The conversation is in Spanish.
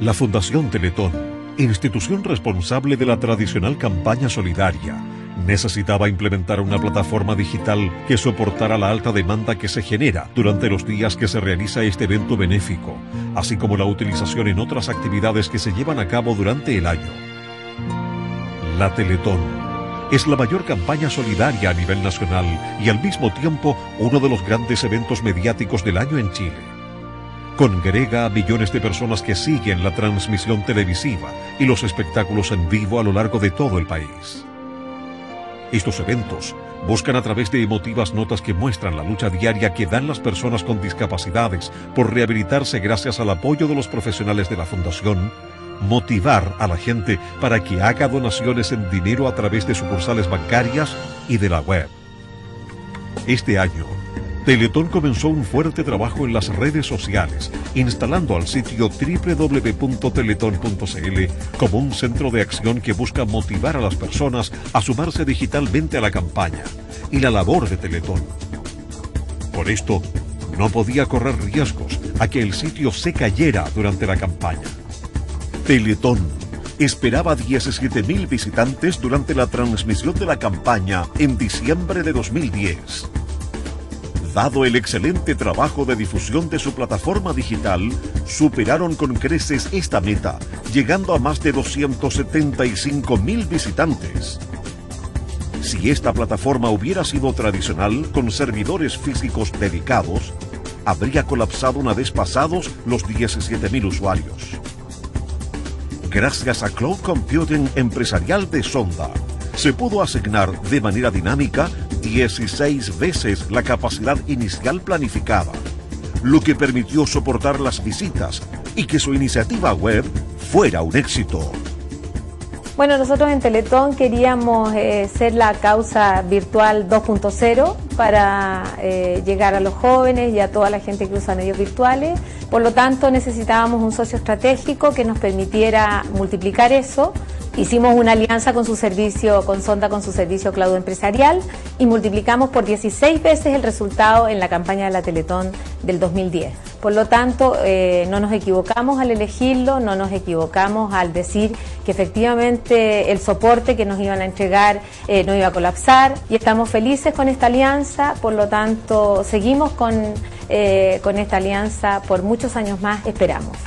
La Fundación Teletón, institución responsable de la tradicional campaña solidaria, necesitaba implementar una plataforma digital que soportara la alta demanda que se genera durante los días que se realiza este evento benéfico, así como la utilización en otras actividades que se llevan a cabo durante el año. La Teletón es la mayor campaña solidaria a nivel nacional y al mismo tiempo uno de los grandes eventos mediáticos del año en Chile. Congrega a millones de personas que siguen la transmisión televisiva y los espectáculos en vivo a lo largo de todo el país. Estos eventos buscan a través de emotivas notas que muestran la lucha diaria que dan las personas con discapacidades por rehabilitarse gracias al apoyo de los profesionales de la Fundación, motivar a la gente para que haga donaciones en dinero a través de sucursales bancarias y de la web. Este año, Teletón comenzó un fuerte trabajo en las redes sociales, instalando al sitio www.teleton.cl como un centro de acción que busca motivar a las personas a sumarse digitalmente a la campaña y la labor de Teletón. Por esto, no podía correr riesgos a que el sitio se cayera durante la campaña. Teletón esperaba 17.000 visitantes durante la transmisión de la campaña en diciembre de 2010. Dado el excelente trabajo de difusión de su plataforma digital, superaron con creces esta meta, llegando a más de 275.000 visitantes. Si esta plataforma hubiera sido tradicional, con servidores físicos dedicados, habría colapsado una vez pasados los 17.000 usuarios. Gracias a Cloud Computing Empresarial de Sonda, se pudo asignar de manera dinámica 16 veces la capacidad inicial planificada, lo que permitió soportar las visitas y que su iniciativa web fuera un éxito. Bueno, nosotros en Teletón queríamos ser la causa virtual 2.0 para llegar a los jóvenes y a toda la gente que usa medios virtuales. Por lo tanto, necesitábamos un socio estratégico que nos permitiera multiplicar eso. Hicimos una alianza con su servicio, con Sonda, con su servicio Cloud Empresarial, y multiplicamos por 16 veces el resultado en la campaña de la Teletón del 2010. Por lo tanto, no nos equivocamos al elegirlo, no nos equivocamos al decir que efectivamente el soporte que nos iban a entregar no iba a colapsar, y estamos felices con esta alianza. Por lo tanto, seguimos con esta alianza por muchos años más, esperamos.